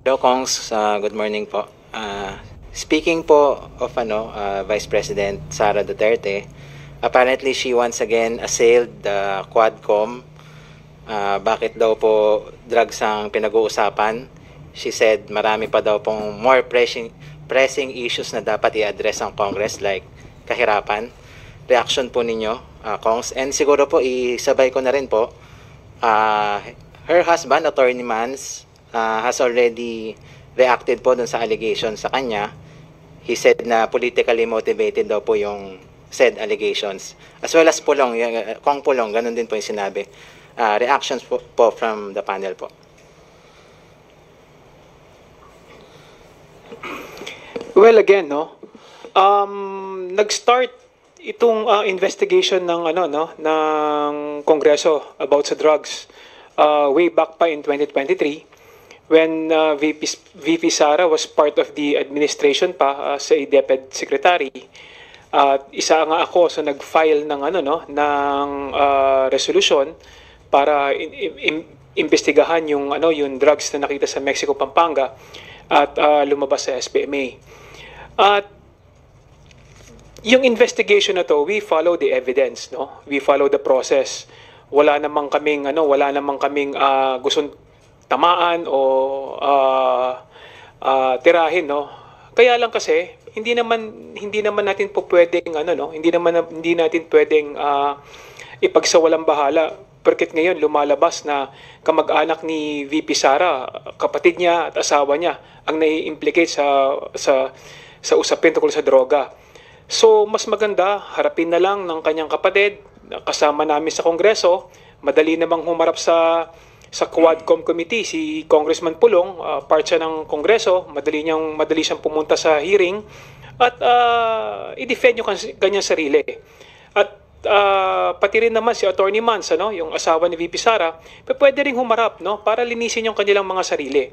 Hello, Kongs. Good morning po. Speaking po of Vice President Sara Duterte, apparently she once again assailed the Quadcom. Bakit daw po drugs ang pinag-uusapan? She said marami pa daw pong more pressing issues na dapat i-address ang Congress like kahirapan. Reaction po ninyo, Kongs. And siguro po isabay ko na rin po, her husband, Attorney Mans, has already reacted po dun sa allegation sa kanya. He said na politically motivated daw po yung said allegations. As well as Pulong, Kong Pulong, ganun din po yung sinabi. Reactions po from the panel po. Well, again, no. Nag-start itong investigation ng ng Kongreso about sa drugs way back pa in 2023 when VP Sara was part of the administration pa sa DepEd Secretary. Isa nga ako so nag-file ng ng resolution para imbestigahan yung yung drugs na nakita sa Mexico, Pampanga at lumabas sa SBMA. At yung investigation na to, we follow the evidence, no? We follow the process. Wala namang kaming gustong tamaan o tirahin, no? Kaya lang kasi hindi naman natin po pwedeng hindi natin pwedeng ipagsawalang bahala porket ngayon lumalabas na kamag-anak ni VP Sara, kapatid niya at asawa niya ang nai-implicate sa usapin tungkol sa droga. So mas maganda harapin na lang ng kanyang kapatid kasama namin sa Kongreso. Madali namang humarap sa Quadcom Committee si Congressman Pulong, part siya ng Kongreso, madali siyang pumunta sa hearing at i-defend yung kanyang sarili. At pati rin naman si Attorney Mans, yung asawa ni VP Sara, pwede ring humarap, no, para linisin yung kanilang mga sarili.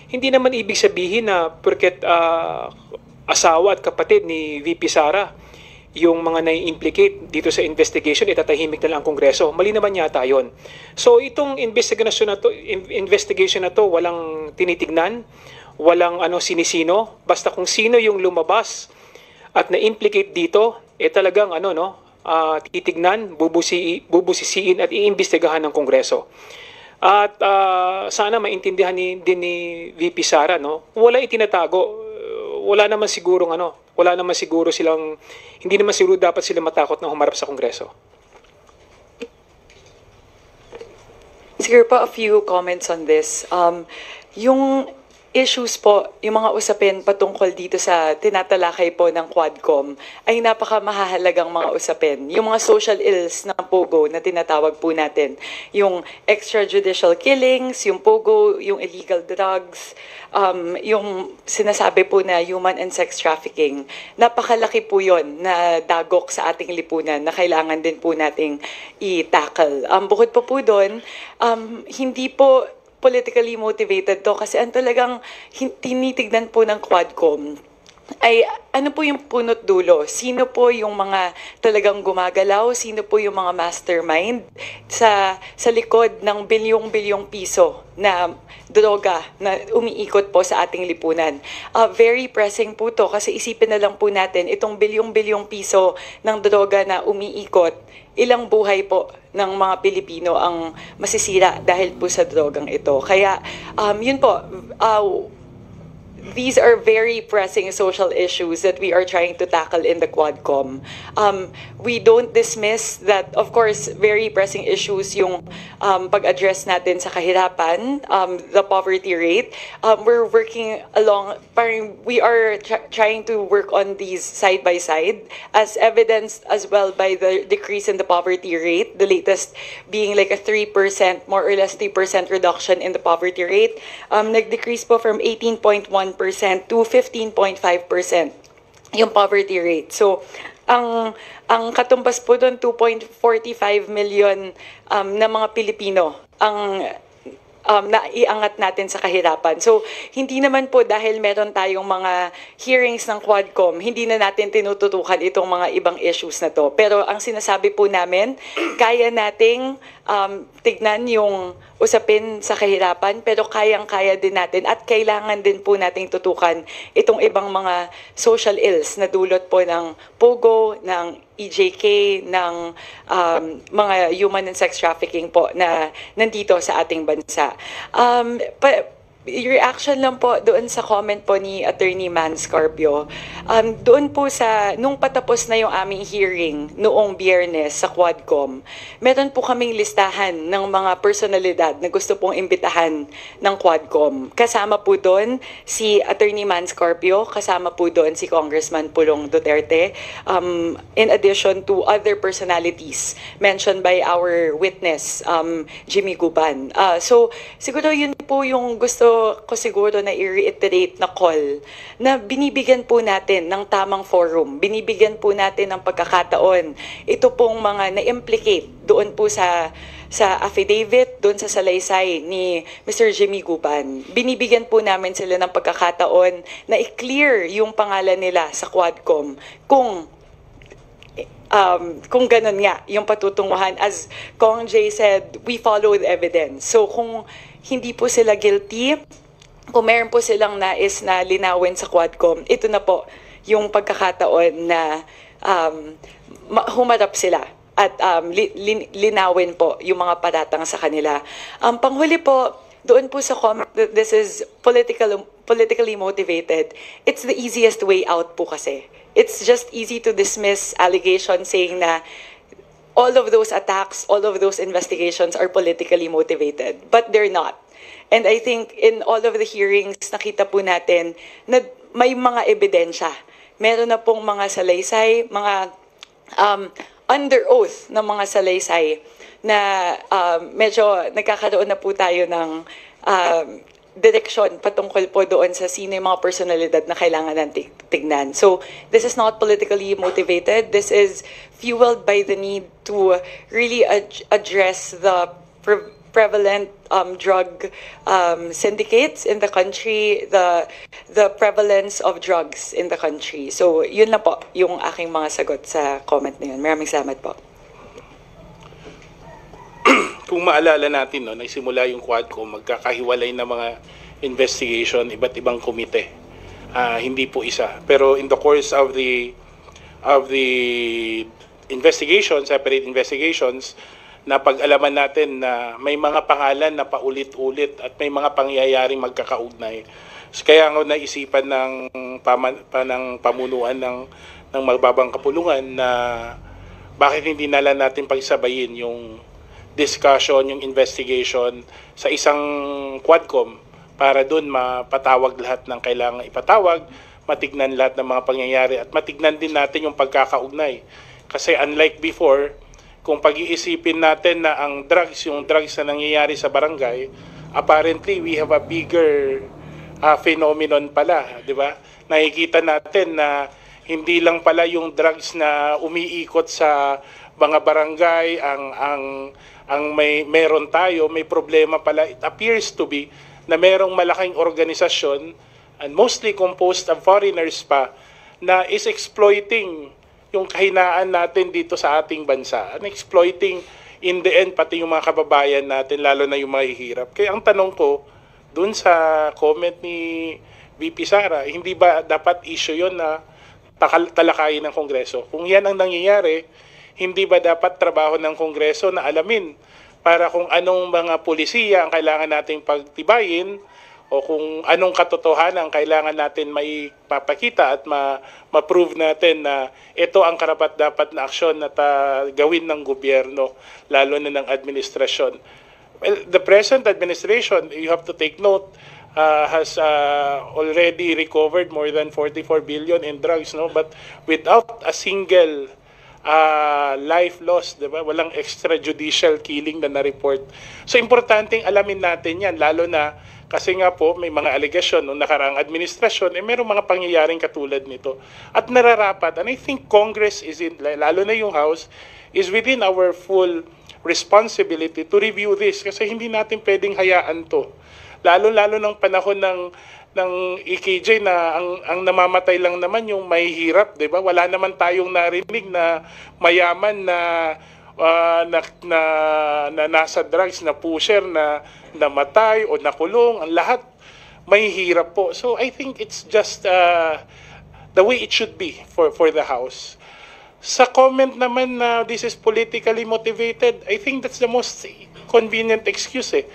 Hindi naman ibig sabihin na porket asawa at kapatid ni VP Sara yung mga nai-implicate dito sa investigation, itatahimik na lang ang Kongreso. Mali naman yata yun. So itong investigation na to walang tinitignan, walang sinisino, basta kung sino yung lumabas at na-implicate dito, talagang titignan, bubusisiin at iimbestigahan ng Kongreso. At sana maintindihan din ni VP Sara, no, wala itinatago. Wala naman siguro silang, hindi naman siguro dapat sila matakot na humarap sa Kongreso. Siguro pa a few comments on this. Yung issues po, yung mga usapin patungkol dito sa tinatalakay po ng Quadcom ay napakamahalagang mga usapin. Yung mga social ills ng POGO na tinatawag po natin. Yung extrajudicial killings, yung POGO, yung illegal drugs, yung sinasabi po na human and sex trafficking. Napakalaki po yon na dagok sa ating lipunan na kailangan din po nating i-tackle. Bukod po doon, hindi po politically motivated to kasi ang talagang tinitignan po ng Quadcom ay ano po yung punot dulo? Sino po yung mga talagang gumagalaw? Sino po yung mga mastermind sa likod ng bilyong-bilyong piso na droga na umiikot po sa ating lipunan? Very pressing po to kasi isipin na lang po natin itong bilyong-bilyong piso ng droga na umiikot, ilang buhay po ng mga Pilipino ang masisira dahil po sa drogang ito. Kaya yun po, these are very pressing social issues that we are trying to tackle in the Quadcom. We don't dismiss that, of course, very pressing issues yung pag-address natin sa kahirapan, the poverty rate. We're working along, we are trying to work on these side by side, as evidenced as well by the decrease in the poverty rate, the latest being like a 3%, more or less 3% reduction in the poverty rate. Nag-decrease po from 18.1% to 15.5% yung poverty rate. So, ang katumbas po doon, 2.45 million na mga Pilipino ang naiangat natin sa kahirapan. So, hindi naman po dahil meron tayong mga hearings ng Quadcom, hindi na natin tinututukan itong mga ibang issues na to. Pero ang sinasabi po namin, kaya nating tignan yung usapin sa kahirapan, pero kayang-kaya din natin at kailangan din po nating tutukan itong ibang mga social ills na dulot po ng POGO, ng EJK, ng mga human and sex trafficking po na nandito sa ating bansa. Reaction lang po doon sa comment po ni Attorney Man Scarpio. Doon po sa, nung patapos na yung aming hearing noong Biyernes sa Quadcom, meron po kaming listahan ng mga personalidad na gusto pong imbitahan ng Quadcom. Kasama po doon si Attorney Man Scarpio, kasama po doon si Congressman Pulong Duterte, in addition to other personalities mentioned by our witness, Jimmy Guban. So, siguro yun po yung gusto ko siguro na i-reiterate na call na binibigyan po natin ng tamang forum, binibigyan po natin ng pagkakataon. Ito pong mga na-implicate doon po sa affidavit, doon sa salaysay ni Mr. Jimmy Guban. Binibigyan po namin sila ng pagkakataon na i-clear yung pangalan nila sa Quadcom kung ganun nga yung patutunguhan. As Kong Jay said, we follow the evidence. So kung hindi po sila guilty, kung meron po silang nais na linawin sa Quadcom, ito na po yung pagkakataon na humarap sila at linawin po yung mga paratang sa kanila. Panghuli po, doon po sa this is politically motivated. It's the easiest way out po kasi. It's just easy to dismiss allegations saying na all of those attacks, all of those investigations are politically motivated. But they're not. And I think in all of the hearings, nakita po natin na may mga ebidensya. Meron na pong mga salaysay, mga under oath na mga salaysay na medyo nagkakaroon na po tayo ng direksyon patungkol po doon sa sino yung mga personalidad na kailangan natin tignan. So, this is not politically motivated. This is fueled by the need to really address the prevalent drug syndicates in the country, the prevalence of drugs in the country. So, yun na po yung aking mga sagot sa comment na yun. Maraming salamat po. Kung maalala natin, no, nagsimula yung Quadcom, magkakahiwalay na mga investigation, iba't ibang komite. Hindi po isa. Pero in the course of the investigation, separate investigations, napag-alaman natin na may mga pangalan na paulit-ulit at may mga pangyayaring magkakaugnay. So, kaya nga naisipan ng pamunuan ng magbabang kapulungan na bakit hindi nalang natin pagsabayin yung discussion, yung investigation sa isang Quadcom para doon mapatawag lahat ng kailangan ipatawag, matignan lahat ng mga pangyayari at matignan din natin yung pagkakaugnay. Kasi unlike before, kung pag-iisipin natin na ang yung drugs na nangyayari sa barangay, apparently we have a bigger phenomenon pala, di ba? Nakikita natin na hindi lang pala yung drugs na umiikot sa mga barangay ang meron tayo, may problema pala. It appears to be na merong malaking organisasyon and mostly composed of foreigners pa na is exploiting yung kahinaan natin dito sa ating bansa. And exploiting in the end pati yung mga kababayan natin, lalo na yung mahihirap. Kaya ang tanong ko dun sa comment ni VP Sara, hindi ba dapat issue yon na talakayin ng Kongreso? Kung yan ang nangyayari, hindi ba dapat trabaho ng Kongreso na alamin para kung anong mga pulisiya ang kailangan nating pagtibayin o kung anong katotohanan ang kailangan natin maipapakita at ma-prove natin na ito ang karapat-dapat na aksyon na gawin ng gobyerno, lalo na ng administrasyon. Well, the present administration, you have to take note, has already recovered more than 44 billion in drugs, no? But without a single life loss, diba? Walang extrajudicial killing na na-report. So, importanteng alamin natin yan, lalo na kasi nga po may mga allegation noong nakaraang administrasyon, mayroong mga pangyayaring katulad nito. At nararapat, and I think Congress is in, lalo na yung House, is within our full responsibility to review this kasi hindi natin pwedeng hayaan to. Lalo-lalo ng panahon ng EKJ na ang namamatay lang naman yung may hirap, 'di ba? Wala naman tayong narinig na mayaman na nasa drugs, na pusher, na namatay o nakulong. Ang lahat may hirap po. So I think it's just the way it should be for the House. Sa comment naman na this is politically motivated, I think that's the most convenient excuse eh.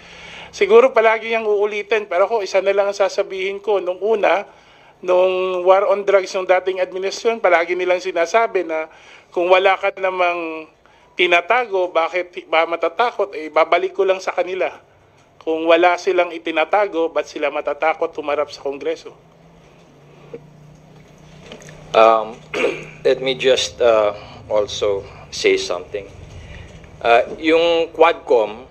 Siguro palagi yung uulitin, pero ako isa na lang ang sasabihin ko. Nung war on drugs ng dating administrasyon, palagi nilang sinasabi na kung wala ka namang tinatago, bakit ba matatakot? Eh, babalik ko lang sa kanila. Kung wala silang itinatago, ba't sila matatakot humarap sa Kongreso? Let me just also say something. Yung Quadcom,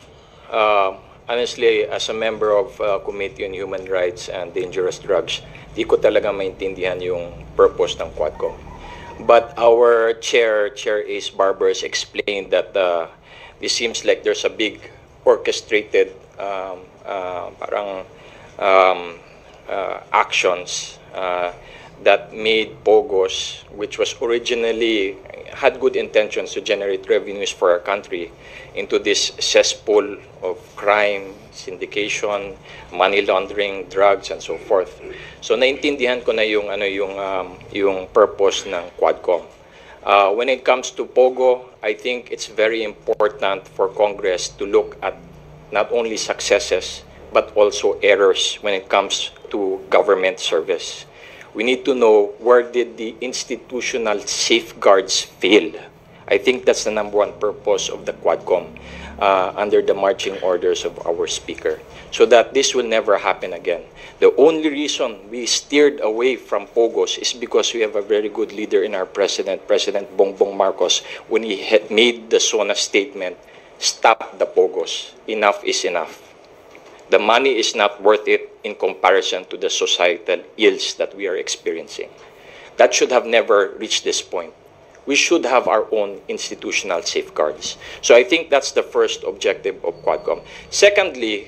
honestly, as a member of Committee on Human Rights and Dangerous Drugs, di ko talaga maintindihan yung purpose ng Quadcom. But our chair Ace Barbers, explained that this seems like there's a big orchestrated actions that made POGOs, which was originally had good intentions to generate revenues for our country, into this cesspool of crime, syndication, money laundering, drugs, and so forth. So naintindihan ko na yung purpose ng Quadcom. When it comes to POGO, I think it's very important for Congress to look at not only successes but also errors when it comes to government service. We need to know, where did the institutional safeguards fail? I think that's the number one purpose of the Quadcom, under the marching orders of our Speaker, so that this will never happen again. The only reason we steered away from POGOs is because we have a very good leader in our President Bongbong Marcos, when he had made the SONA statement, stop the POGOs, enough is enough. The money is not worth it in comparison to the societal ills that we are experiencing. That should have never reached this point. We should have our own institutional safeguards. So I think that's the first objective of Quadcom. Secondly,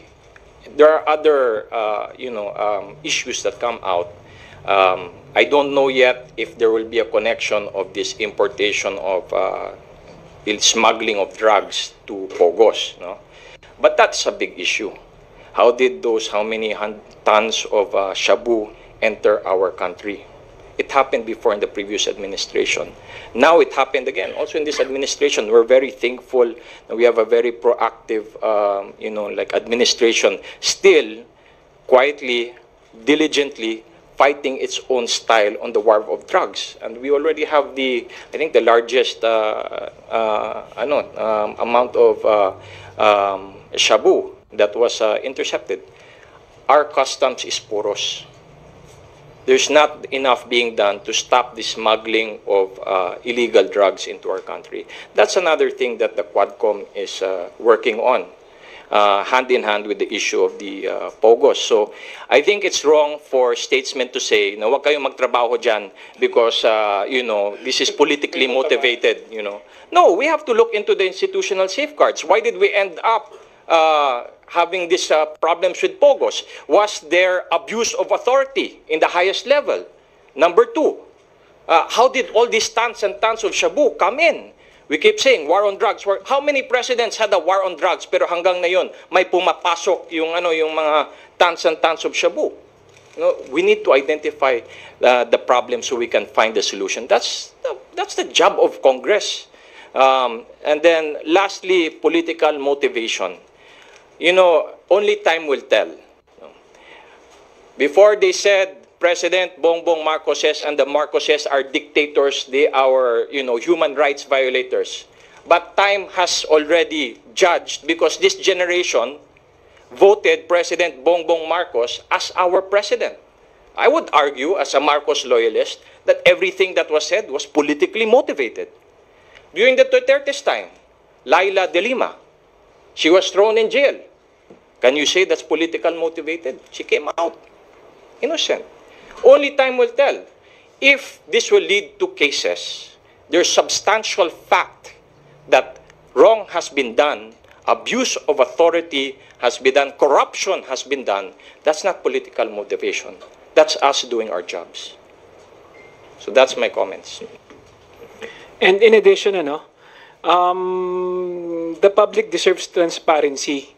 there are other issues that come out. I don't know yet if there will be a connection of this importation of smuggling of drugs to POGOs, no? But that's a big issue. How many tons of shabu enter our country? It happened before in the previous administration. Now it happened again. Also in this administration, we're very thankful that we have a very proactive, administration, still quietly, diligently fighting its own style on the war of drugs. And we already have the largest amount of shabu that was intercepted. Our customs is porous. There's not enough being done to stop the smuggling of illegal drugs into our country. That's another thing that the Quadcom is working on, hand in hand with the issue of the POGOs. So I think it's wrong for statesmen to say, na wag kayong magtrabaho dyan because, this is politically motivated. No, we have to look into the institutional safeguards. Why did we end up having these problems with POGOs? Was there abuse of authority in the highest level? Number two, how did all these tons and tons of shabu come in? We keep saying war on drugs. How many presidents had a war on drugs pero hanggang ngayon may pumapasok yung mga tons and tons of shabu? We need to identify the problem so we can find the solution. That's the job of Congress. And then lastly, political motivation. Only time will tell. Before they said President Bongbong Marcoses and the Marcoses are dictators, they are, human rights violators. But time has already judged because this generation voted President Bongbong Marcos as our president. I would argue, as a Marcos loyalist, that everything that was said was politically motivated. During the Duterte's time, Laila de Lima, she was thrown in jail. Can you say that's political motivated? She came out innocent. Only time will tell. If this will lead to cases, there's substantial fact that wrong has been done, abuse of authority has been done, corruption has been done, that's not political motivation. That's us doing our jobs. So that's my comments. And in addition, the public deserves transparency.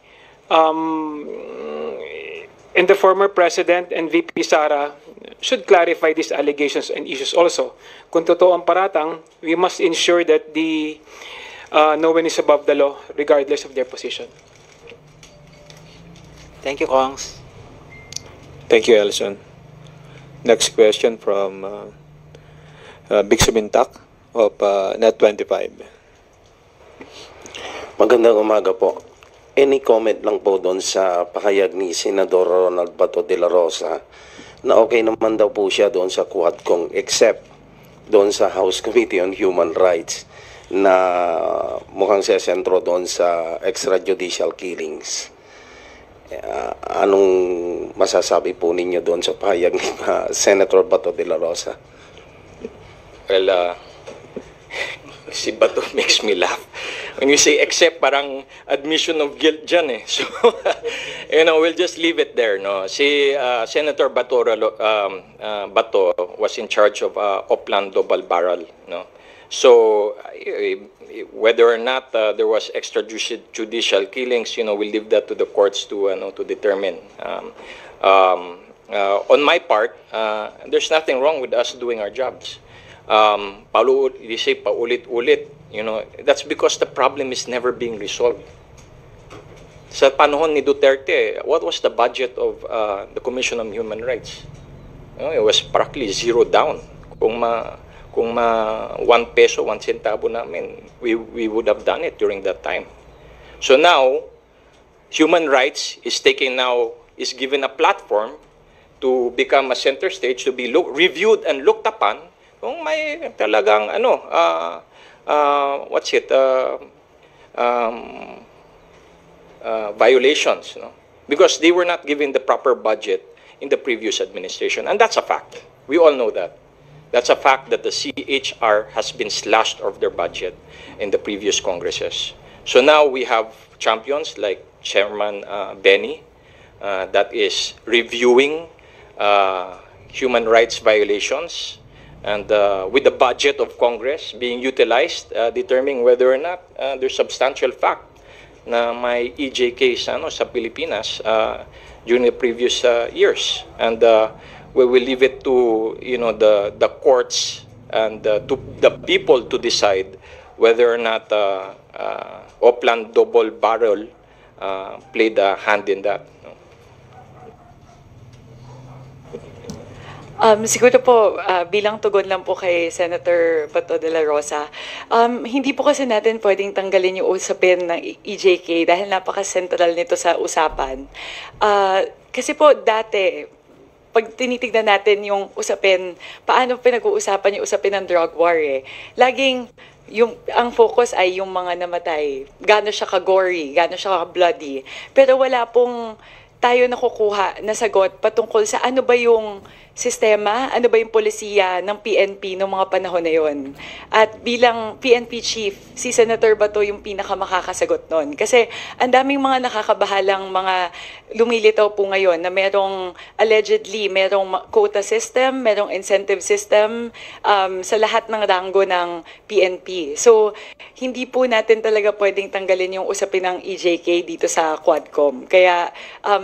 And the former President and VP Sara should clarify these allegations and issues also. Kung totoo ang paratang, we must ensure that no one is above the law regardless of their position. Thank you, Kongs. Thank you, Elson. Next question from Big Subintak of Net25. Magandang umaga po. Any comment lang po doon sa pahayag ni Senador Ronald Bato de la Rosa na okay naman daw po siya doon sa Quadcom except doon sa House Committee on Human Rights na mukhang sesentro doon sa extrajudicial killings. Anong masasabi po ninyo doon sa pahayag ni Senator Bato de la Rosa? Well, si Bato makes me laugh. When you say except, parang admission of guilt dyan eh. So, we'll just leave it there. No? Si Senator Bato was in charge of Oplan Double Barrel. No? So, whether or not there was extrajudicial killings, we'll leave that to the courts to determine. On my part, there's nothing wrong with us doing our jobs. You say paulit-ulit, that's because the problem is never being resolved. Sa panahon ni Duterte, what was the budget of the Commission on Human Rights? It was practically zero down. Kung 1 peso, 1 centavo namin, we would have done it during that time. So now, human rights is given a platform to become a center stage, to be reviewed and looked upon kung may talagang violations, because they were not given the proper budget in the previous administration, and that's a fact. We all know that. That's a fact that the CHR has been slashed of their budget in the previous Congresses. So now we have champions like Chairman Benny that is reviewing human rights violations, and with the budget of Congress being utilized, determining whether or not there's substantial fact na may EJK sa Pilipinas during the previous years. And we will leave it to the courts and to the people to decide whether or not Oplan Double Barrel played a hand in that. Siguro po, bilang tugon lang po kay Senator Bato de la Rosa, hindi po kasi natin pwedeng tanggalin yung usapin ng EJK dahil napaka-central nito sa usapan. Kasi po dati, pag tinitignan natin yung usapin, paano pinag-uusapan yung usapin ng drug war laging ang focus ay yung mga namatay, gaano siya ka-gory, gaano siya ka-bloody, pero wala pong tayo nakukuha na sagot patungkol sa ano ba yung sistema, ano ba yung polisiya ng PNP noong mga panahon na yon. At bilang PNP chief, si Senator Bato yung pinakamakakasagot nun. Kasi ang daming mga nakakabahalang mga lumilitaw po ngayon na merong allegedly, merong quota system, merong incentive system sa lahat ng ranggo ng PNP. So, hindi po natin talaga pwedeng tanggalin yung usapin ng EJK dito sa Quadcom. Kaya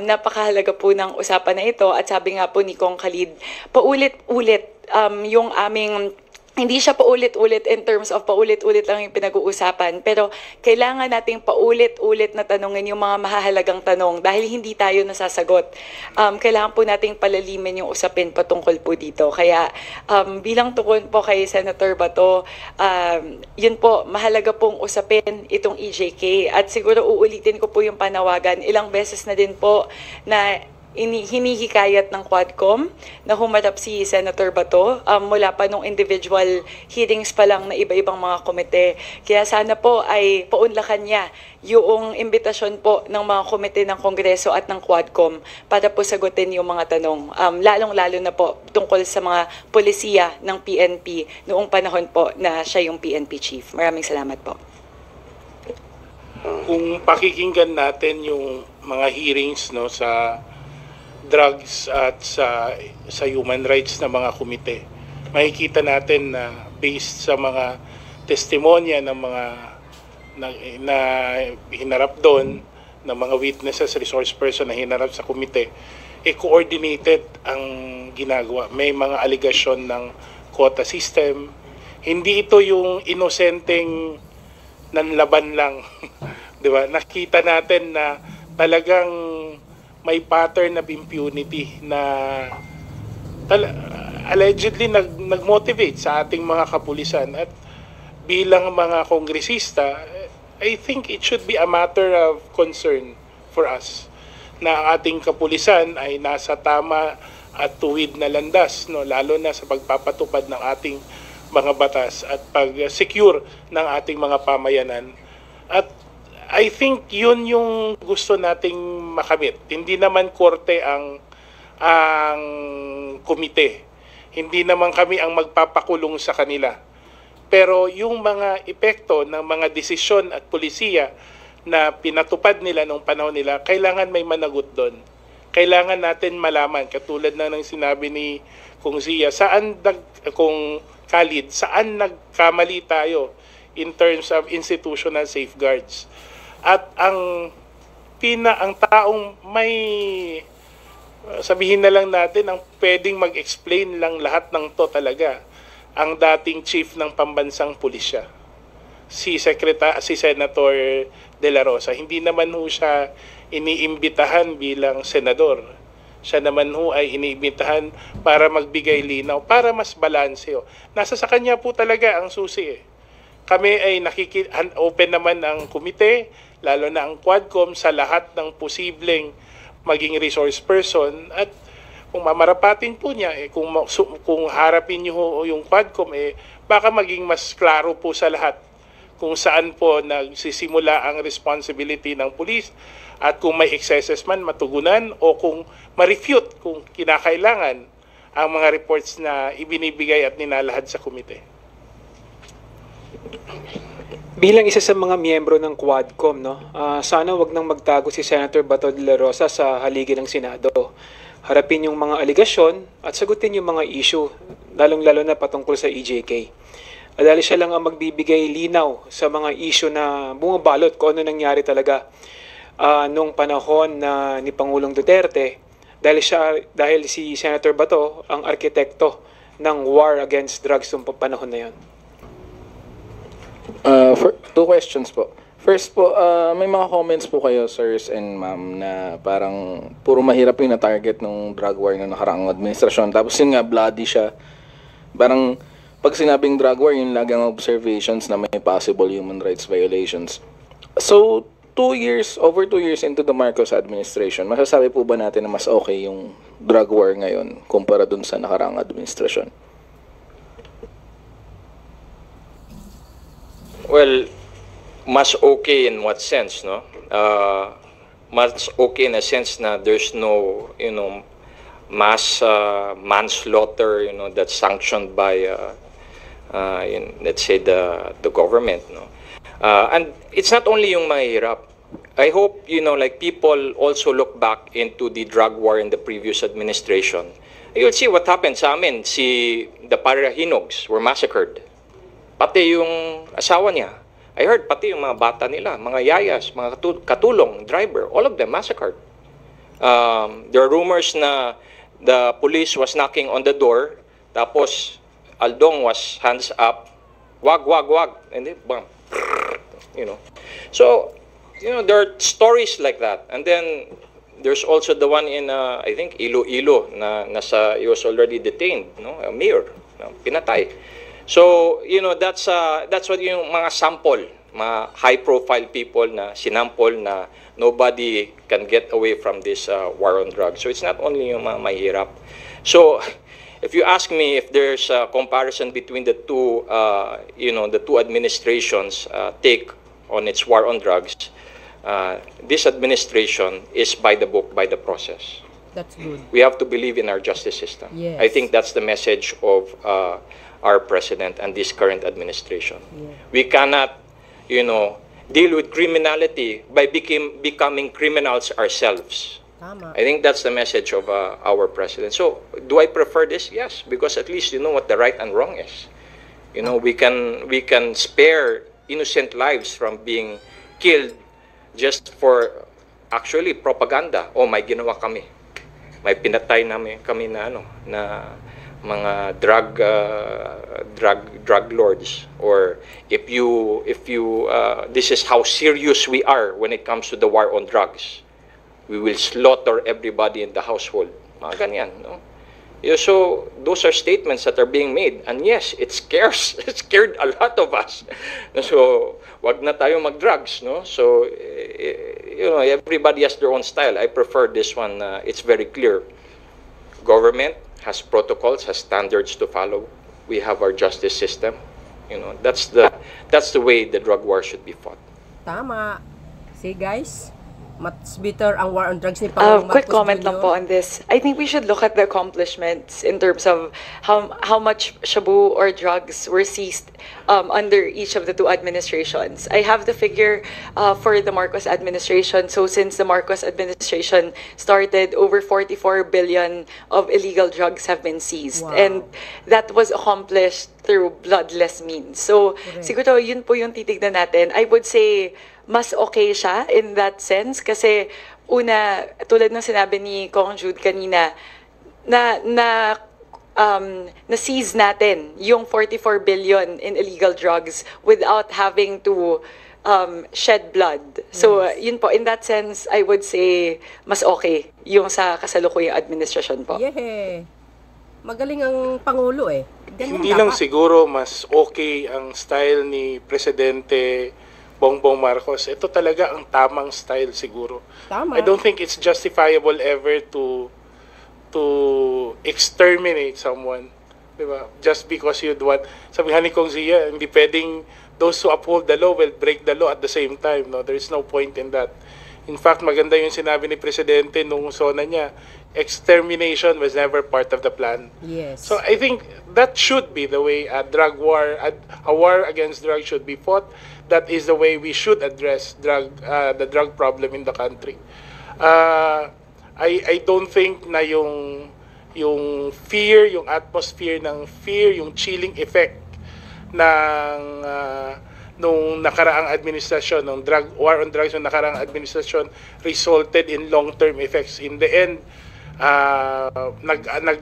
napakahalaga po ng usapan na ito at sabi nga po ni Kong Khalid, paulit-ulit yung aming, hindi siya paulit-ulit in terms of paulit-ulit lang yung pinag-uusapan, pero kailangan nating paulit-ulit na tanungin yung mga mahahalagang tanong dahil hindi tayo nasasagot. Kailangan po nating palalimin yung usapin patungkol po dito. Kaya bilang tugon po kay Senator Bato, yun po, mahalaga pong usapin itong EJK at siguro uulitin ko po yung panawagan. Ilang beses na din po na hinihikayat ng Quadcom na humarap si Senator Bato mula pa nung individual hearings pa lang na iba-ibang mga komite. Kaya sana po ay paunlakan niya yung imbitasyon po ng mga komite ng Kongreso at ng Quadcom para po sagutin yung mga tanong. Lalong-lalo na po tungkol sa mga polisiya ng PNP noong panahon po na siya yung PNP chief. Maraming salamat po. kung pakikinggan natin yung mga hearings no sa drugs at sa human rights na mga komite, makikita natin na based sa mga testimonya ng mga na hinarap doon, ng mga witnesses, resource person na hinarap sa komite, coordinated ang ginagawa. May mga aligasyon ng quota system. Hindi ito yung inosenteng nanlaban lang. Di ba? Nakita natin na talagang may pattern of impunity na allegedly nag-motivate sa ating mga kapulisan. At bilang mga kongresista, I think it should be a matter of concern for us na ang ating kapulisan ay nasa tama at tuwid na landas, no? Lalo na sa pagpapatupad ng ating mga batas at pag-secure ng ating mga pamayanan. At I think yun yung gusto nating makamit. Hindi naman korte ang komite. Hindi naman kami ang magpapakulong sa kanila. Pero yung mga epekto ng mga desisyon at polisiya na pinatupad nila nung panahon nila, kailangan may managot doon. Kailangan natin malaman, katulad na ng sinabi ni Kung Zia, Kung Khalid, saan nagkamali tayo in terms of institutional safeguards. At ang taong may, sabihin na lang natin, ang pwedeng mag-explain lang lahat ng to talaga, ang dating chief ng pambansang pulisya, si Senator De La Rosa. Hindi naman ho siya iniimbitahan bilang senador. Siya naman ho ay iniimbitahan para magbigay linaw, para mas balanse. Nasa sa kanya po talaga ang susi. Kami ay open naman ang komite, lalo na ang Quadcom, sa lahat ng posibleng maging resource person. At kung mamarapatin po niya, kung harapin niyo yung Quadcom, baka maging mas klaro po sa lahat kung saan po nagsisimula ang responsibility ng police at kung may excesses man matugunan o kung ma-refute kung kinakailangan ang mga reports na ibinibigay at ninalahad sa komite. Bilang isa sa mga miyembro ng Quadcom, sana wag nang magtago si Senator Bato de la Rosa sa haligi ng Senado. Harapin yung mga aligasyon at sagutin yung mga issue, lalong-lalo na patungkol sa EJK. Dahil siya lang ang magbibigay linaw sa mga issue na bumabalot kung ano nangyari talaga nung panahon ni Pangulong Duterte, dahil si Senator Bato ang arkitekto ng war against drugs nung panahon na yon. Two questions po. First po, may mga comments po kayo, sirs and ma'am, na parang puro mahirap yung na-target ng drug war na nakaraang administrasyon. Tapos yun nga, bloody siya. Parang pag sinabing drug war, yun lagi ang observations na may possible human rights violations. So, over 2 years into the Marcos administration, masasabi po ba natin na mas okay yung drug war ngayon kumpara dun sa nakaraang administrasyon? Well, mas okay in what sense, no? Mas okay in a sense na there's no, mass manslaughter, that's sanctioned by, let's say, the government, no? And it's not only yung mahirap. I hope, like people also look back into the drug war in the previous administration. You'll see what happened sa amin. The Parahinogs were massacred. Pati yung asawa niya. I heard pati yung mga bata nila, mga yayas, mga katulong, driver, all of them massacred. There are rumors na the police was knocking on the door, tapos Aldong was hands up, wag, and then bam, So, there are stories like that. And then there's also the one in, I think, Iloilo, he was already detained, a mayor, pinatay. So, that's what yung mga sample, mga high-profile people na sinampol na nobody can get away from this war on drugs. So, it's not only yung mga mahirap. So, if you ask me if there's a comparison between the two, the two administrations' take on its war on drugs, this administration is by the book, by the process. That's good. We have to believe in our justice system. Yes. I think that's the message of our president and this current administration. Yeah. We cannot, deal with criminality by becoming criminals ourselves. Tama. I think that's the message of our president. So, do I prefer this? Yes, because at least you know what the right and wrong is. You know, we can spare innocent lives from being killed just for actually propaganda. Oh, may ginawa kami. May pinatay namin kami na mga drug lords, or if you this is how serious we are when it comes to the war on drugs. We will slaughter everybody in the household. Mga ganyan, no? Yeah, so those are statements that are being made, and yes, it scared a lot of us. So wag na tayo mag-drugs, no? So you know, everybody has their own style. I prefer this one. It's very clear. Government has protocols, has standards to follow. We have our justice system. You know, that's the way the drug war should be fought. Tama. See guys, much better ang war on drugs ni Pangulong Quick Marcos comment lang Jr. po on this. I think we should look at the accomplishments in terms of how much shabu or drugs were seized under each of the two administrations. I have the figure for the Marcos administration. So since the Marcos administration started, over 44 billion of illegal drugs have been seized. Wow. And that was accomplished through bloodless means. So siguro yun po yung titignan natin. I would say mas okay siya in that sense kasi una, tulad ng sinabi ni Kong Jude kanina, na-seize natin yung 44 billion in illegal drugs without having to shed blood. So yun po, in that sense, I would say mas okay yung sa kasalukuyang administrasyon po. Yeah. Magaling ang Pangulo eh. Ganyan Hindi lang dapat. siguro mas okay ang style ni Presidente Bongbong Marcos. Ito talaga ang tamang style siguro. Tama. I don't think it's justifiable ever to exterminate someone. Diba? Just because you'd want, sabi nga ni Kong Zia, hindi pwedeng those who uphold the law will break the law at the same time. No? There is no point in that. In fact, maganda yung sinabi ni Presidente nung sona niya, extermination was never part of the plan. Yes. So I think that should be the way a war against drugs should be fought. That is the way we should address the drug problem in the country. I don't think na yung fear, yung atmosphere ng fear, yung chilling effect ng nung nakaraang administrasyon, ng war on drugs ng nakaraang administrasyon resulted in long-term effects. In the end,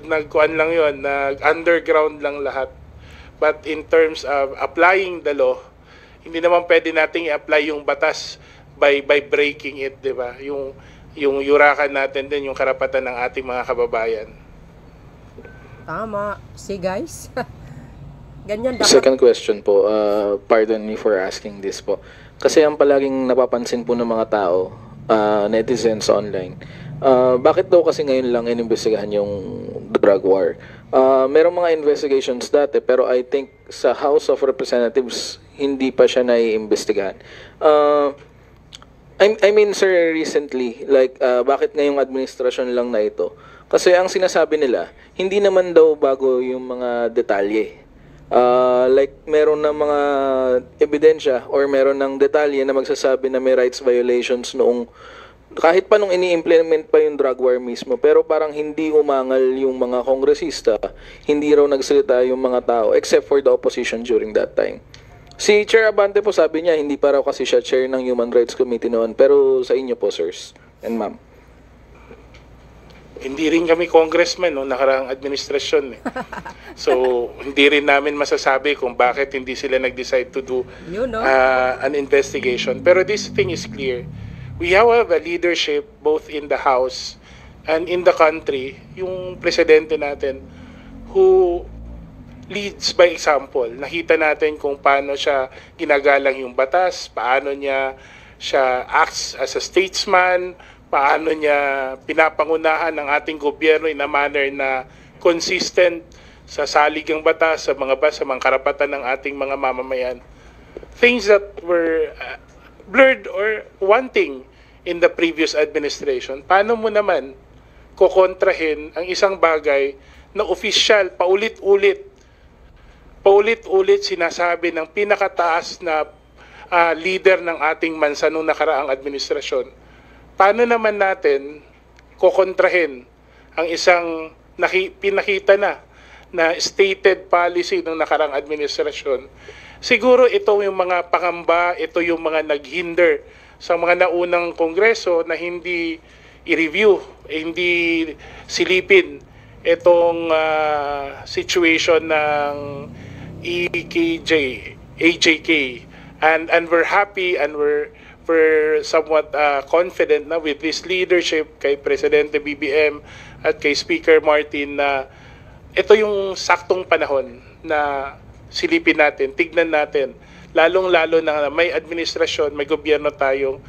nagkuan lang yun, nag-underground lang lahat. But in terms of applying the law, hindi naman pwede nating i-apply yung batas by breaking it, di ba? Yung yurakan natin din yung karapatan ng ating mga kababayan. Tama. See guys? Ganyan dapat. Second question po, pardon me for asking this po. Kasi ang palaging napapansin po ng mga tao, netizens online, bakit daw kasi ngayon lang inimbestigahan yung drug war? Merong mga investigations dati, pero I think sa House of Representatives, hindi pa siya naiimbestigahan. I mean, sir, recently, like, bakit ngayong administrasyon lang na ito? Kasi ang sinasabi nila, hindi naman daw bago yung mga detalye. Like, meron ng mga ebidensya or meron ng detalye na magsasabi na may rights violations noong, kahit pa nung ini-implement pa yung drug war mismo, pero parang hindi umangal yung mga kongresista, hindi raw nagsalita yung mga tao, except for the opposition during that time. Si Chair Abante po sabi niya, hindi pa raw kasi siya chair ng Human Rights Committee noon, pero sa inyo po, sirs and ma'am. Hindi rin kami congressman no nakaraang administrasyon eh. So hindi rin namin masasabi kung bakit hindi sila nag-decide to do an investigation. Pero this thing is clear. We have a leadership both in the House and in the country, yung presidente natin who leads by example. Nakita natin kung paano siya ginagalang yung batas, paano siya acts as a statesman, paano niya pinapangunahan ng ating gobyerno in a manner na consistent sa saligang batas, sa mga karapatan ng ating mga mamamayan. Things that were blurred or wanting in the previous administration. Paano mo naman kukontrahin ang isang bagay na opisyal, paulit-ulit sinasabi ng pinakataas na leader ng ating bansa noong nakaraang administrasyon, paano naman natin kokontrahin ang isang pinakita na stated policy ng nakaraang administrasyon? Siguro ito yung mga pangamba, ito yung mga naghinder sa mga naunang kongreso na hindi i-review, hindi silipin itong situation ng AJK. And we're happy and we're somewhat confident na with this leadership kay Presidente BBM at kay Speaker Martin na ito yung saktong panahon na silipin natin, tignan natin, lalong-lalo na may administrasyon, may gobyerno tayong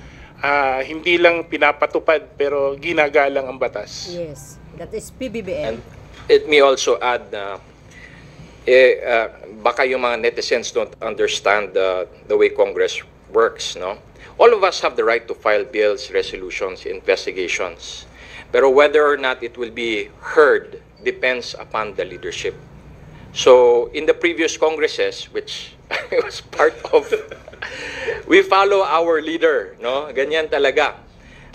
hindi lang pinapatupad pero ginagalang ang batas. Yes, that is PBBM. And let me also add na baka yung mga netizens don't understand the way Congress works, no? All of us have the right to file bills, resolutions, investigations. Pero whether or not it will be heard depends upon the leadership. So in the previous Congresses, which I was part of, we follow our leader, no? Ganyan talaga.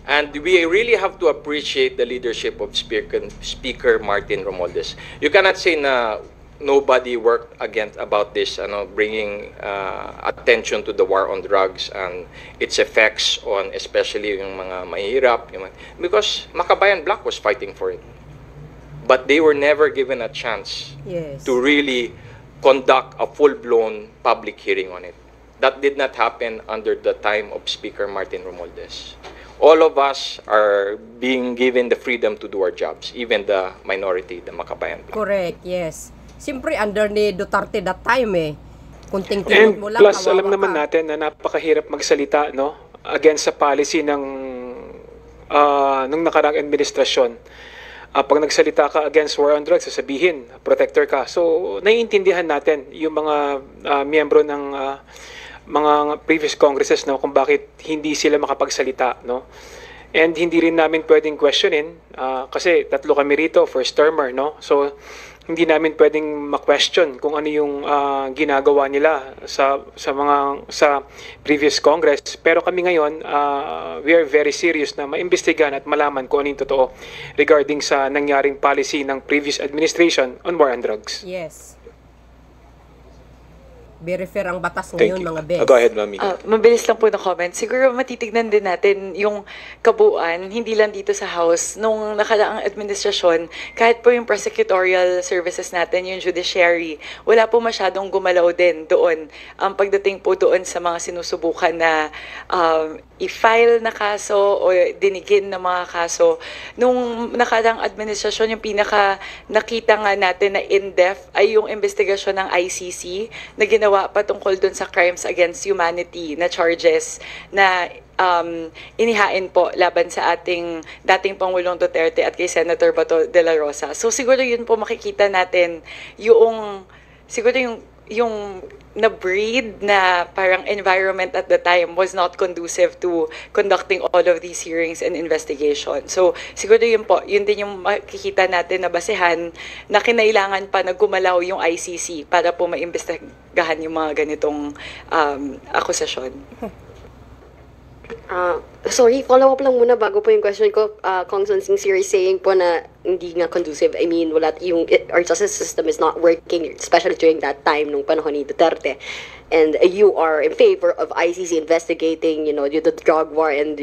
And we really have to appreciate the leadership of Speaker Martin Romualdez. You cannot say na nobody worked about this, bringing attention to the war on drugs and its effects on especially yung mga mahirap, because Makabayan Black was fighting for it. But they were never given a chance to really conduct a full-blown public hearing on it. That did not happen under the time of Speaker Martin Romualdez. All of us are being given the freedom to do our jobs, even the minority, the Makabayan Black. Correct, yes. Siyempre, under ni Duterte that time kunting And tinod mo lang, plus, kawawa alam naman ka. natin na napakahirap magsalita, no? Against sa policy ng nakaraang administrasyon. Pag nagsalita ka against war on drugs, sasabihin, protector ka. So, naiintindihan natin yung mga miyembro ng mga previous congresses, no, kung bakit hindi sila makapagsalita, no? And hindi rin namin pwedeng questionin kasi tatlo kami rito, first termer, no? So, hindi namin pwedeng ma-question kung ano yung ginagawa nila sa previous Congress. Pero kami ngayon, we are very serious na maimbestigahan at malaman kung ano yung totoo regarding sa nangyaring policy ng previous administration on war on drugs. Yes. Be-refer ang batas Thank ngayon, you. mga bes. Go ahead, Mami. Mabilis lang po na comment. Siguro matitignan din natin yung kabuuan, hindi lang dito sa House, nung nakaraang administrasyon, kahit po yung prosecutorial services natin, yung judiciary, wala po masyadong gumalaw din doon. Pagdating po doon sa mga sinusubukan na i-file na kaso o dinigin na mga kaso. Nung nakaraang administrasyon, yung pinaka nakita nga natin na in-depth ay yung investigasyon ng ICC na ginawa patungkol dun sa crimes against humanity na charges na inihain po laban sa ating dating Pangulong Duterte at kay Senator Bato de la Rosa. So siguro yun po makikita natin yung siguro yung na-breed na parang environment at the time was not conducive to conducting all of these hearings and investigation. So, siguro yun po, yun din yung makikita natin na basehan na kinailangan pa na gumalaw yung ICC para po maimbestigahan yung mga ganitong akusasyon. Sorry, follow up lang muna bago po yung question ko. Congressman Sincere is saying po na hindi nga conducive. I mean, our justice system is not working, especially during that time nung panahon ni Duterte. And you are in favor of ICC investigating, the drug war and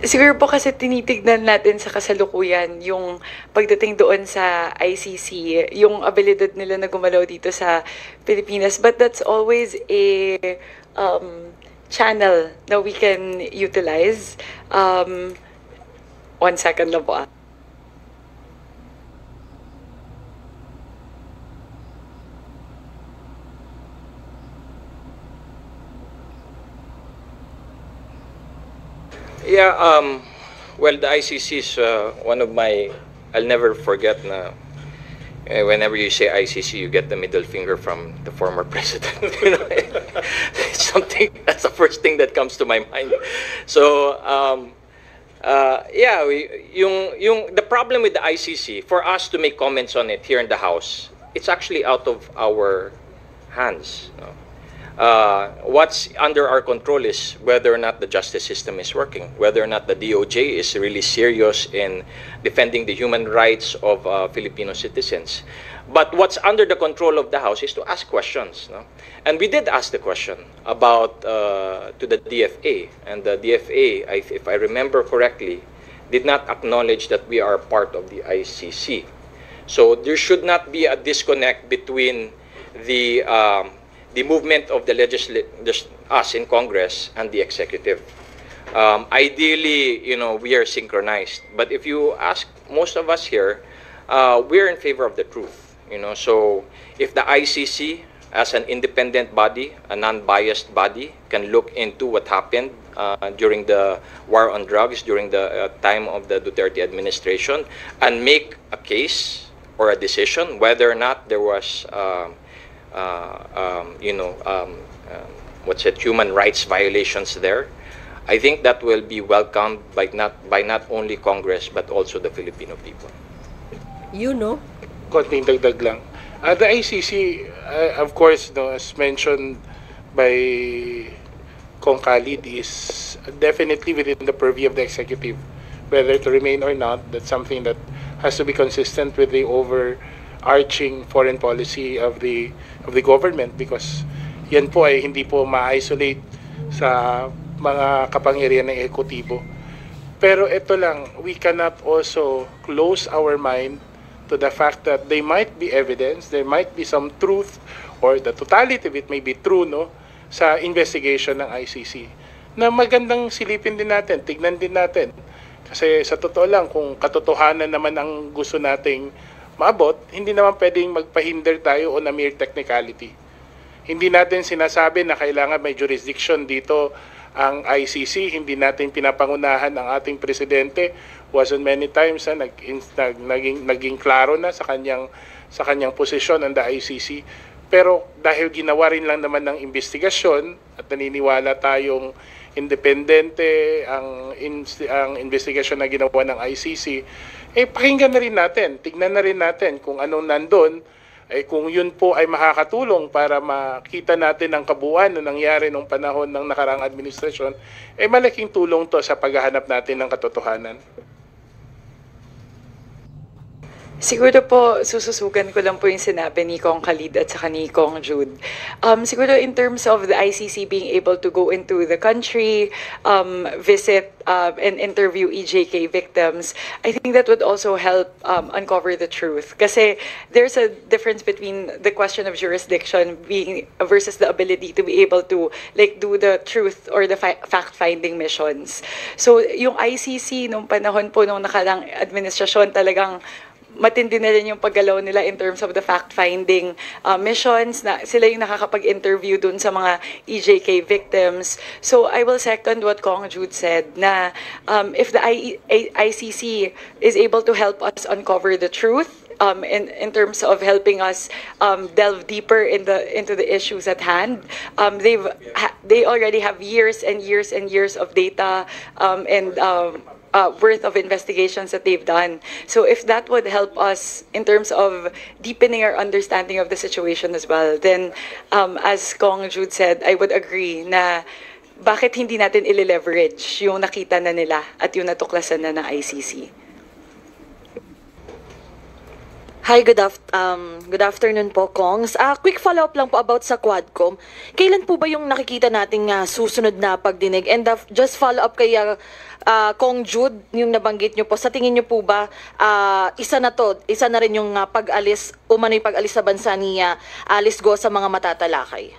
Siguro po kasi tinitignan natin sa kasalukuyan yung pagdating doon sa ICC, yung abilidad nila na gumalaw dito sa Pilipinas. But that's always a channel na we can utilize. 1 second lang po. Yeah, well, the ICC is one of my, I'll never forget na, whenever you say ICC, you get the middle finger from the former president. It's something, that's the first thing that comes to my mind. So, the problem with the ICC, for us to make comments on it here in the House, it's actually out of our hands. What's under our control is whether or not the justice system is working, whether or not the DOJ is really serious in defending the human rights of Filipino citizens. But what's under the control of the House is to ask questions. And we did ask the question about to the DFA, and the DFA, if I remember correctly, did not acknowledge that we are part of the ICC. So there should not be a disconnect between the movement of the us in Congress and the executive. Ideally, we are synchronized. But if you ask most of us here, we're in favor of the truth. So if the ICC, as an independent body, a non-biased body, can look into what happened during the war on drugs, during the time of the Duterte administration, and make a case or a decision whether or not there was human rights violations there, I think that will be welcomed by not only Congress but also the Filipino people. Konting dagdag lang. The ICC, of course, as mentioned by Kong Khalid, is definitely within the purview of the executive, whether to remain or not. That's something that has to be consistent with the overarching foreign policy of the government, because yan po ay hindi po ma-isolate sa mga kapangyarihan ng ekutibo. Pero ito lang, we cannot also close our mind to the fact that there might be evidence, there might be some truth, or the totality of it may be true, sa investigation ng ICC, na magandang silipin din natin, tignan din natin. Kasi sa totoo lang, kung katotohanan naman ang gusto nating maabot, hindi naman pwedeng magpahinder tayo o na mere technicality. Hindi natin sinasabi na kailangan may jurisdiction dito ang ICC, hindi natin pinapangunahan ang ating presidente. Wasn't many times naging klaro na sa kanyang posisyon ang the ICC. Pero dahil ginawa rin lang naman ng investigasyon at naniniwala tayong independente ang investigasyon na ginawa ng ICC, pakinggan na rin natin, tignan na rin natin kung anong nandun, kung yun po ay makakatulong para makita natin ang kabuuan na nangyari nung panahon ng nakaraang administrasyon, malaking tulong to sa paghahanap natin ng katotohanan. Siguro po, sususugan ko lang po yung sinabi ni Kong Khalid at saka ni Kong Jude. Siguro in terms of the ICC being able to go into the country, visit and interview EJK victims, I think that would also help uncover the truth. Kasi there's a difference between the question of jurisdiction being versus the ability to be able to do the truth or the fact-finding missions. So yung ICC nung panahon po nung nakarang administrasyon, talagang matindi na rin yung paggalaw nila in terms of the fact-finding missions, na sila yung nakakapag-interview dun sa mga EJK victims. So I will second what Kong Jude said, na if the ICC is able to help us uncover the truth, in terms of helping us delve deeper into the issues at hand. They already have years and years and years of data and worth of investigations that they've done. So if that would help us in terms of deepening our understanding of the situation as well, then as Kong Jude said, I would agree na bakit hindi natin i-leverage yung nakita na nila at yung natuklasan na ng ICC. Hi, good afternoon po, Kongs. Quick follow-up lang po about sa Quadcom. Kailan po ba yung nakikita nating susunod na pagdinig? And just follow-up kay Kong Jude, yung nabanggit nyo po. Sa tingin nyo po ba, isa na rin yung pag-alis, umano'y pag-alis sa bansa ni Alice Go sa mga matatalakay?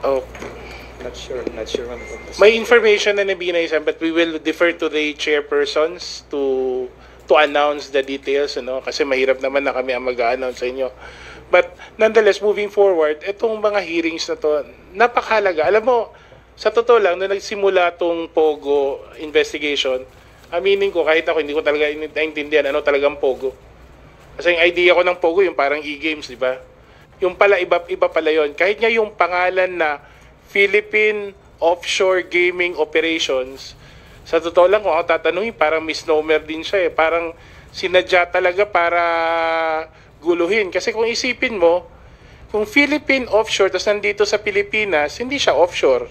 Oh. Not sure. May information na nabinay sa, but we will defer to the chairpersons to announce the details, kasi mahirap naman na kami ang mag-a-announce sa inyo. But nonetheless, moving forward, itong mga hearings na to, napakahalaga. Alam mo, sa totoo lang, nung nagsimula tong Pogo investigation, aminin ko, kahit ako hindi ko talaga naintindihan ano talagang Pogo. Kasi yung idea ko ng Pogo, yung parang e-games, di ba? Yung pala, iba pala yon. Kahit nga yung pangalan na Philippine Offshore Gaming Operations, sa totoo lang, kung ako tatanungin, parang misnomer din siya eh. Parang sinadya talaga para guluhin. Kasi kung isipin mo, kung Philippine Offshore, tapos nandito sa Pilipinas, hindi siya offshore.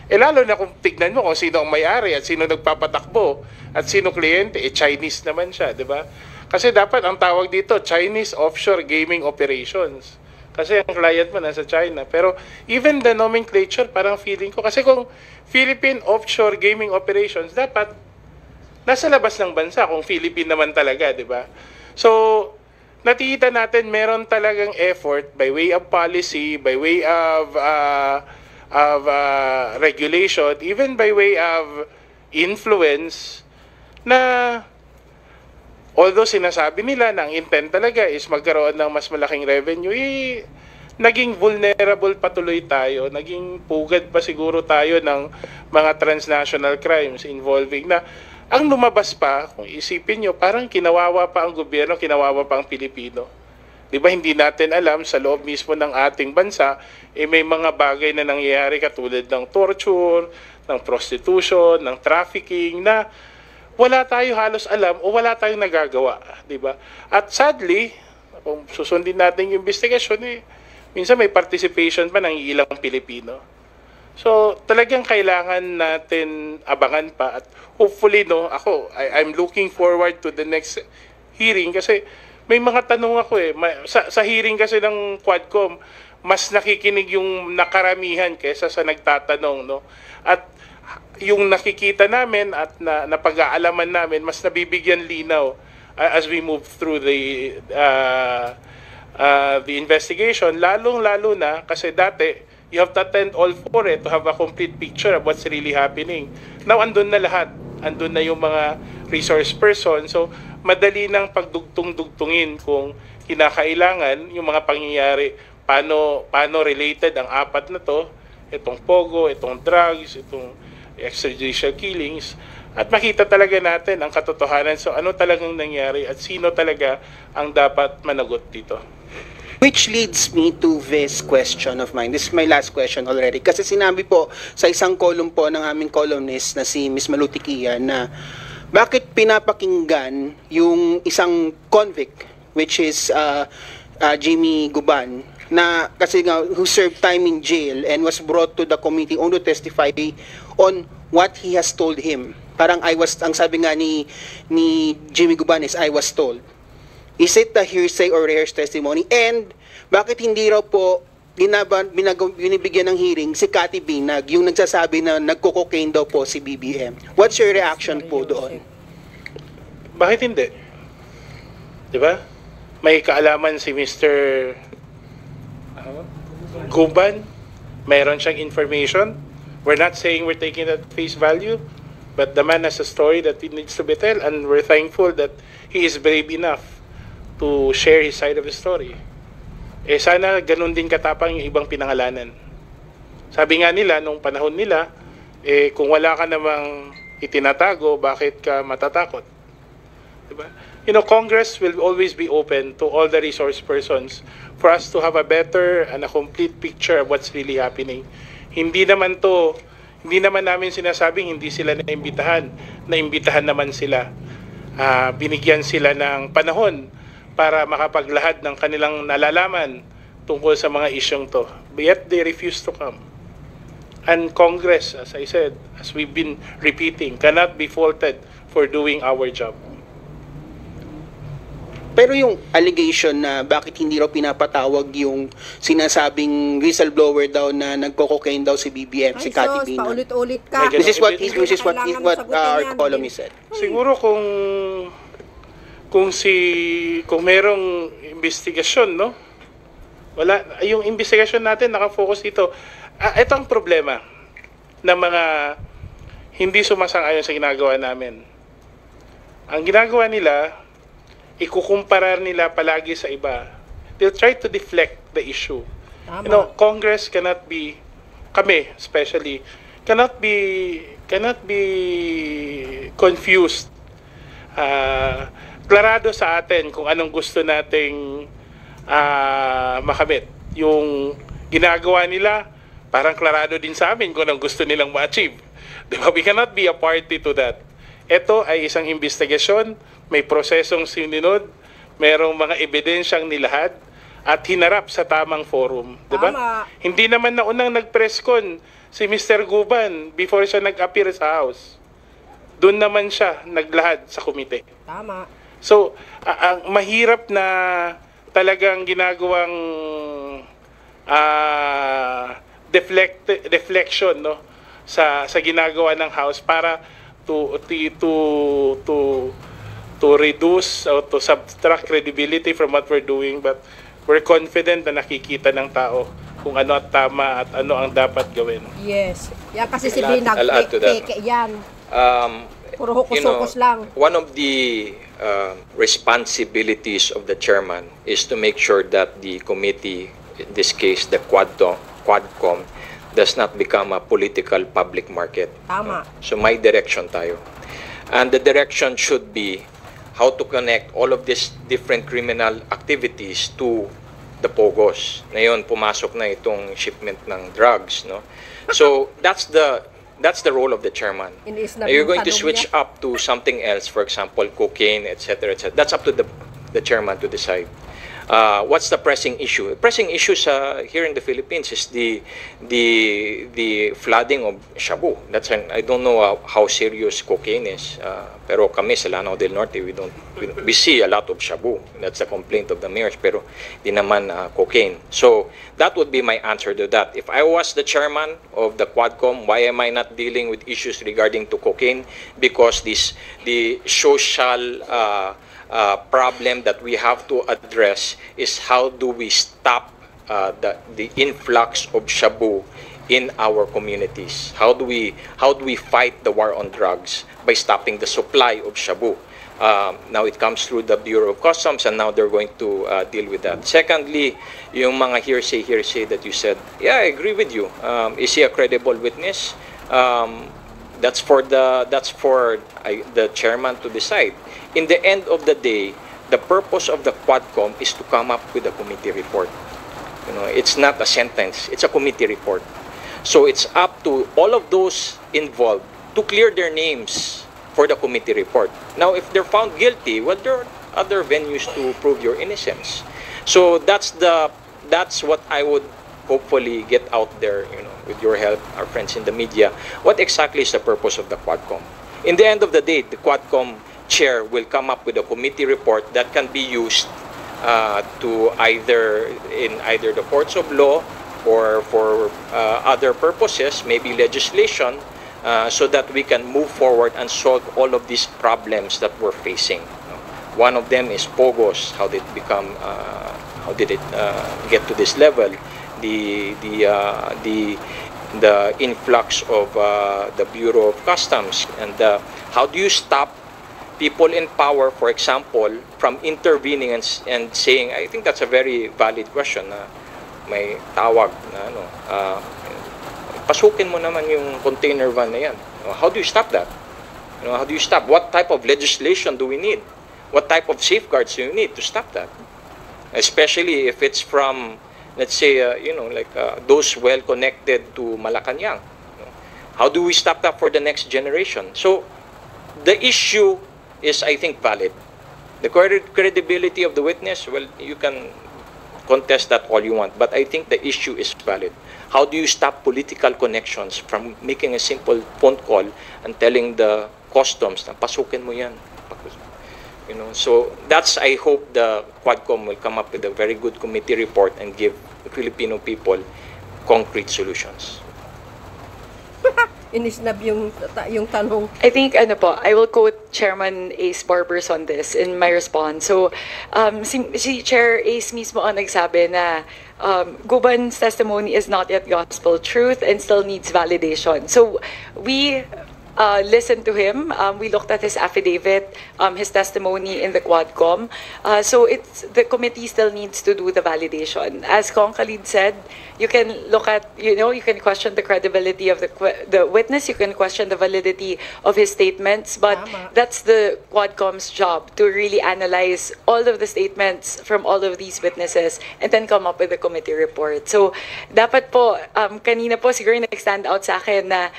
Eh lalo na kung tignan mo kung sino ang may-ari at sino nagpapatakbo at sino kliyente, eh Chinese naman siya, di ba? Kasi dapat ang tawag dito, Chinese Offshore Gaming Operations. Kasi ang client mo nasa China. Pero even the nomenclature, parang feeling ko, kasi kung Philippine Offshore Gaming Operations, dapat nasa labas ng bansa kung Philippine naman talaga, di ba? So, nakikita natin meron talagang effort by way of policy, by way of regulation, even by way of influence, na although sinasabi nila na ang intent talaga is magkaroon ng mas malaking revenue, eh, naging vulnerable patuloy tayo, naging pugad pa siguro tayo ng mga transnational crimes involving na ang lumabas pa, kung isipin nyo, parang kinawawa pa ang gobyerno, kinawawa pa ang Pilipino. Di ba hindi natin alam sa loob mismo ng ating bansa, eh may mga bagay na nangyayari katulad ng torture, ng prostitution, ng trafficking na wala tayo halos alam o wala tayong nagagawa, di ba? At sadly, kung susundin natin yung investigasyon, eh, minsan may participation pa ng ilang Pilipino. So, talagang kailangan natin abangan pa at hopefully, no, I'm looking forward to the next hearing kasi may mga tanong ako eh. Sa hearing kasi ng Quadcom, mas nakikinig yung nakaramihan kaysa sa nagtatanong, no? At yung nakikita namin at napag-aalaman namin, mas nabibigyan linaw as we move through the investigation, lalong-lalo na kasi dati you have to attend all for it to have a complete picture of what's really happening. Now, andun na lahat. Andun na yung mga resource person. So, madali nang pagdugtong-dugtungin kung kinakailangan yung mga pangyayari, paano related ang apat na to, itong Pogo, itong drugs, itong extrajudicial killings, at makita talaga natin ang katotohanan. So, ano talagang nangyari at sino talaga ang dapat managot dito. Which leads me to this question of mine. This is my last question already. Kasi sinabi po sa isang column po ng aming columnist na si Ms. Malutikia na bakit pinapakinggan yung isang convict, which is Jimmy Guban, na kasi nga who served time in jail and was brought to the committee only to testify on what he has told him. Parang ang sabi nga ni Jimmy Guban is I was told. Is it a hearsay or rehearsed testimony? And bakit hindi raw po binibigyan ng hearing si Cathy Binag, yung nagsasabi na nagko-cocaine daw po si BBM? What's your reaction po doon? Bakit hindi? Di ba? May kaalaman si Mr. Guban. Mayroon siyang information. We're not saying we're taking that face value, but the man has a story that he needs to be told, and we're thankful that he is brave enough to share his side of the story. Eh sana ganun din katapang yung ibang pinangalanan. Sabi nga nila, nung panahon nila, eh kung wala ka namang itinatago, bakit ka matatakot? Diba? You know, Congress will always be open to all the resource persons for us to have a better and a complete picture of what's really happening. Hindi naman namin sinasabing hindi sila naimbitahan. Naimbitahan naman sila. Binigyan sila ng panahon para makapaglahad ng kanilang nalalaman tungkol sa mga isyong to. Yet they refuse to come. And Congress, as I said, as we've been repeating, cannot be faulted for doing our job. Pero yung allegation na bakit hindi raw pinapatawag yung sinasabing whistleblower daw na nagko-cocaine daw si BBM, si Cathy Binag. Paulit-ulit ka. This is what our columnist said. Siguro kung merong investigasyon, no? Wala, yung investigasyon natin nakafocus dito. Ito ang problema ng mga hindi sumasang-ayon sa ginagawa namin. Ang ginagawa nila, ikukumpara nila palagi sa iba. They'll try to deflect the issue. Tama. You know, Congress cannot be kami especially cannot be confused. Klarado sa atin kung anong gusto nating makamit. Yung ginagawa nila, parang klarado din sa amin kung anong gusto nilang ma-achieve. Diba? We cannot be a party to that. Ito ay isang investigasyon, may prosesong sinunod, merong mga ebidensyang nilahad, at hinarap sa tamang forum. Diba? Hindi naman naunang nag-press con si Mr. Guban before siya nag-appear sa House. Doon naman siya naglahad sa komite. Tama. So, ang mahirap na talagang ginagawang deflection, no, sa ginagawa ng House para to reduce or to subtract credibility from what we're doing, but we're confident na nakikita ng tao kung ano at tama at ano ang dapat gawin. Yes. Yan kasi si I'll add to that. Binag-peke yan. Puro You know, hukus-hukus lang. one of the responsibilities of the chairman is to make sure that the committee, in this case the Quadcom, does not become a political public market. Tama. So may direction tayo. And the direction should be how to connect all of these different criminal activities to the POGOs. Ngayon, pumasok na itong shipment ng drugs, no? So, that's the role of the chairman. Now, you're going to switch up to something else, for example, cocaine, etc., etc. That's up to the chairman to decide. What's the pressing issue? The pressing issue here in the Philippines is the flooding of shabu. I don't know how serious cocaine is. Pero kami sa Lanao del Norte, we see a lot of shabu. That's the complaint of the mayors. Pero di naman cocaine. So that would be my answer to that. If I was the chairman of the Quadcom, why am I not dealing with issues regarding to cocaine? Because the social problem that we have to address is how do we stop the influx of shabu in our communities? How do we fight the war on drugs by stopping the supply of shabu? Now it comes through the Bureau of Customs, and now they're going to deal with that. Secondly, yung mga hearsay that you said, yeah, I agree with you. Is he a credible witness? That's for the chairman to decide. In the end of the day, the purpose of the Quadcom is to come up with a committee report. You know, it's not a sentence; it's a committee report. So it's up to all of those involved to clear their names for the committee report. Now, if they're found guilty, well, there are other venues to prove your innocence. So that's what I would hopefully get out there, you know, with your help, our friends in the media. What exactly is the purpose of the Quadcom? In the end of the day, the Quadcom chair will come up with a committee report that can be used to either the courts of law or for other purposes, maybe legislation, so that we can move forward and solve all of these problems that we're facing. One of them is POGOs. How did it get to this level? The influx of the Bureau of Customs, and how do you stop people in power, for example, from intervening and saying, I think that's a very valid question. May tawag na pasukin mo naman yung container van na yan. How do you stop that? How do you stop? What type of legislation do we need? What type of safeguards do you need to stop that? Especially if it's from, let's say, those well connected to Malacanang. How do we stop that for the next generation? So the issue is, I think, valid. The credibility of the witness, well, you can contest that all you want, but I think the issue is valid. How do you stop political connections from making a simple phone call and telling the customs na pasukin mo yan? So that's, I hope the Quadcom will come up with a very good committee report and give the Filipino people concrete solutions. Inisnab yung tanong. I think, I will quote Chairman Ace Barbers on this in my response. So, si Chair Ace mismo ang nagsabi na Guban's testimony is not yet gospel truth and still needs validation. So, we listened to him. We looked at his affidavit, his testimony in the Quadcom. So the committee still needs to do the validation. As Kong Khalid said, you can look at, you can question the credibility of the witness, you can question the validity of his statements, but that's the Quadcom's job, to really analyze all of the statements from all of these witnesses and then come up with a committee report. So, dapat po, kanina po siguro nag-stand out sa akin na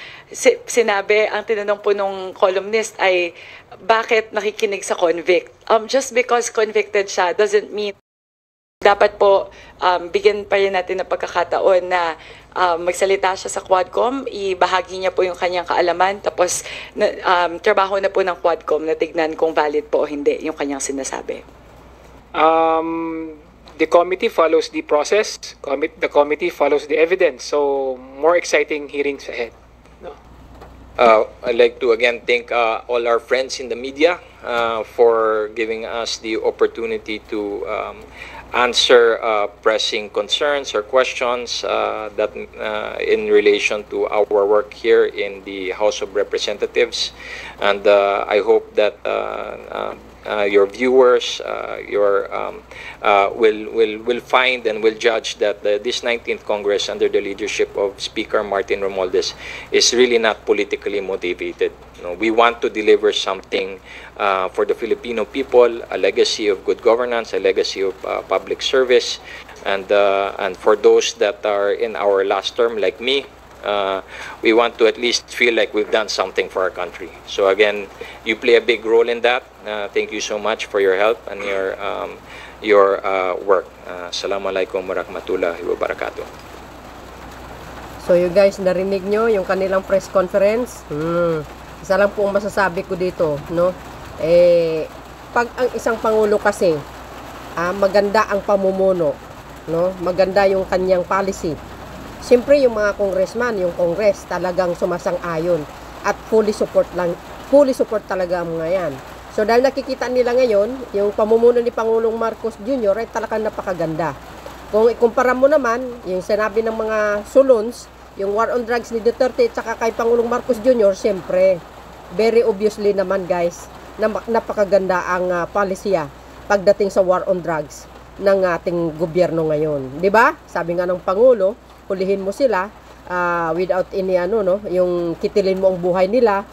sinabi, ang tinanong po nung columnist ay, bakit nakikinig sa convict? Just because convicted siya doesn't mean dapat po bigyan pa rin natin ng pagkakataon na magsalita siya sa Quadcom, ibahagi niya po yung kanyang kaalaman, tapos trabaho na po ng Quadcom na tignan kung valid po o hindi yung kanyang sinasabi. The committee follows the process. The committee follows the evidence. So, more exciting hearings ahead. I'd like to again thank all our friends in the media for giving us the opportunity to answer pressing concerns or questions that in relation to our work here in the House of Representatives, and I hope that your viewers will find and will judge that this 19th Congress under the leadership of Speaker Martin Romualdez is really not politically motivated. We want to deliver something for the Filipino people, a legacy of good governance, a legacy of public service, and for those that are in our last term like me, we want to at least feel like we've done something for our country. So again, you play a big role in that. Thank you so much for your help and your work. Assalamualaikum warahmatullahi wabarakatuh. So you guys, narinig nyo yung kanilang press conference? Isa lang po ang masasabi ko dito, no? Pag ang isang pangulo kasi, maganda ang pamumuno, no? Maganda yung kanyang policy. Siyempre yung mga congressman, yung congress talagang sumasang-ayon at fully support talaga ang mga yan. So dahil nakikita nila ngayon, yung pamumuno ni Pangulong Marcos Jr. ay talagang napakaganda. Kung ikumpara mo naman, yung sinabi ng mga sulons, yung war on drugs ni Duterte at saka kay Pangulong Marcos Jr., siyempre, very obviously naman guys, na napakaganda ang policy pagdating sa war on drugs ng ating gobyerno ngayon. 'Di ba? Sabi nga ng Pangulo, hulihin mo sila without any yung kitilin mo ang buhay nila.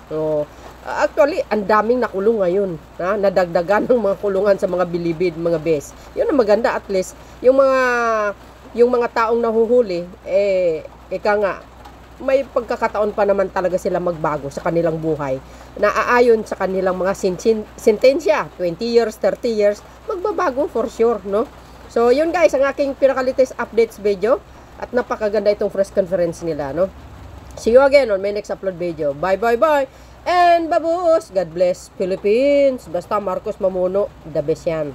Actually, ang daming nakulong ngayon. Nadagdagan ng mga kulungan sa mga bilibid, mga bes. Yun ang maganda, at least yung mga taong nahuhuli, ika nga, may pagkakataon pa naman talaga sila magbago sa kanilang buhay. Naaayon sa kanilang mga sentensya, 20 years, 30 years, magbabago for sure, no? So, yun guys, ang aking pinaka-latest updates video. At napakaganda itong press conference nila, no? See you again on my next upload video. Bye, bye, bye! And babush! God bless Philippines! Basta Marcos Mamuno, the best yan.